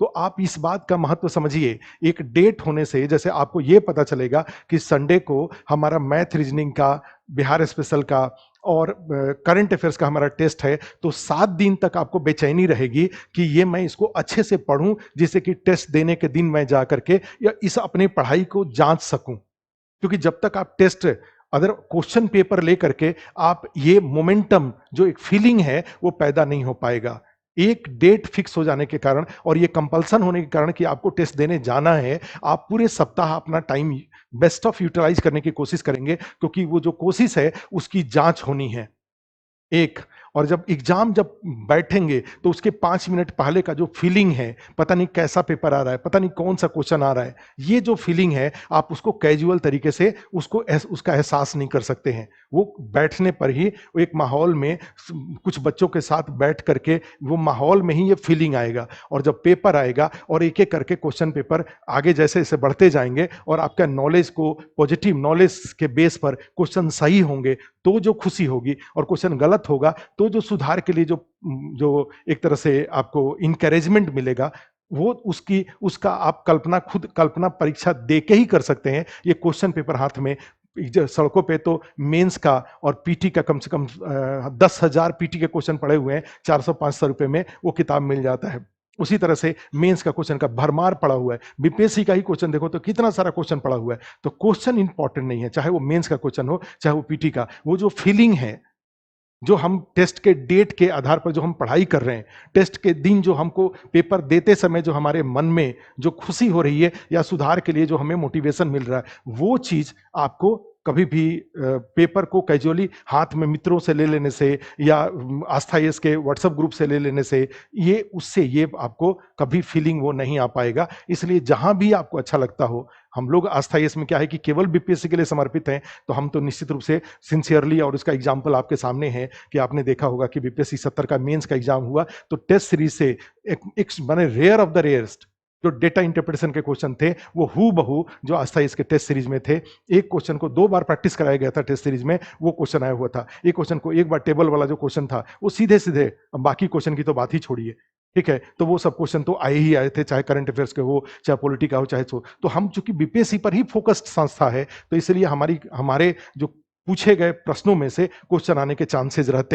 तो आप इस बात का महत्व समझिए। एक डेट होने से जैसे आपको ये पता चलेगा कि संडे को हमारा मैथ रीजनिंग का, बिहार स्पेशल का और करंट अफेयर्स का हमारा टेस्ट है, तो 7 दिन तक आपको बेचैनी रहेगी कि ये मैं इसको अच्छे से पढूं, जिससे कि टेस्ट देने के दिन मैं जा करके या इस अपनी पढ़ाई को जांच सकूं। क्योंकि जब तक आप टेस्ट अगर क्वेश्चन पेपर लेकर के आप ये मोमेंटम जो एक फीलिंग है वो पैदा नहीं हो पाएगा। एक डेट फिक्स हो जाने के कारण और ये कंपल्सन होने के कारण कि आपको टेस्ट देने जाना है, आप पूरे सप्ताह अपना टाइम बेस्ट ऑफ यूटिलाइज करने की कोशिश करेंगे, क्योंकि वो जो कोशिश है उसकी जांच होनी है। एक और जब एग्जाम जब बैठेंगे तो उसके 5 मिनट पहले का जो फीलिंग है, पता नहीं कैसा पेपर आ रहा है, पता नहीं कौन सा क्वेश्चन आ रहा है, ये जो फीलिंग है आप उसको कैजुअल तरीके से उसका एहसास नहीं कर सकते हैं। वो बैठने पर ही वो एक माहौल में कुछ बच्चों के साथ बैठ करके वो माहौल में ही ये फीलिंग आएगा। और जब पेपर आएगा और एक एक करके क्वेश्चन पेपर आगे जैसे जैसे बढ़ते जाएंगे और आपका नॉलेज को पॉजिटिव नॉलेज के बेस पर क्वेश्चन सही होंगे तो जो खुशी होगी, और क्वेश्चन गलत होगा तो जो सुधार के लिए जो जो एक तरह से आपको इंकरेजमेंट मिलेगा, वो उसका आप खुद कल्पना परीक्षा दे के ही कर सकते हैं। ये क्वेश्चन पेपर हाथ में सड़कों पे तो मेंस का और पीटी का कम से कम 10,000 पीटी के क्वेश्चन पड़े हुए हैं, 400-500 रुपए में वो किताब मिल जाता है। उसी तरह से मेंस का क्वेश्चन का भरमार पड़ा हुआ है, बीपीएससी का ही क्वेश्चन देखो तो कितना सारा क्वेश्चन पड़ा हुआ है। तो क्वेश्चन इंपॉर्टेंट नहीं है, चाहे वो मेंस का क्वेश्चन हो चाहे वो पीटी का। वो जो फीलिंग है, जो हम टेस्ट के डेट के आधार पर जो हम पढ़ाई कर रहे हैं, टेस्ट के दिन जो हमको पेपर देते समय जो हमारे मन में जो खुशी हो रही है या सुधार के लिए जो हमें मोटिवेशन मिल रहा है, वो चीज आपको कभी भी पेपर को कैजुअली हाथ में मित्रों से ले लेने से या आस्था यस के व्हाट्सएप ग्रुप से ले लेने से ये आपको कभी फीलिंग वो नहीं आ पाएगा। इसलिए जहां भी आपको अच्छा लगता हो, हम लोग आस्था यस में क्या है कि केवल बीपीएससी के लिए समर्पित हैं, तो हम तो निश्चित रूप से सिंसियरली, और उसका एग्जाम्पल आपके सामने है कि आपने देखा होगा कि बीपीएससी 70 का मेंस का एग्जाम हुआ तो टेस्ट सीरीज से एक माने रेयर ऑफ द रेयरस्ट जो डेटा इंटरप्रिटेशन के क्वेश्चन थे वो हु बहू जो आस्था इसके टेस्ट सीरीज में थे। एक क्वेश्चन को 2 बार प्रैक्टिस कराया गया था टेस्ट सीरीज में, वो क्वेश्चन आया हुआ था। एक क्वेश्चन को एक बार टेबल वाला जो क्वेश्चन था वो सीधे सीधे, बाकी क्वेश्चन की तो बात ही छोड़िए, ठीक है, तो वो सब क्वेश्चन तो आए ही आए थे, चाहे करंट अफेयर्स के हो चाहे पॉलिटी का हो चाहे तो हम चूंकि बीपीएससी पर ही फोकस्ड संस्था है, तो इसलिए हमारे जो पूछे गए प्रश्नों में से क्वेश्चन आने के चांसेस रहते हैं।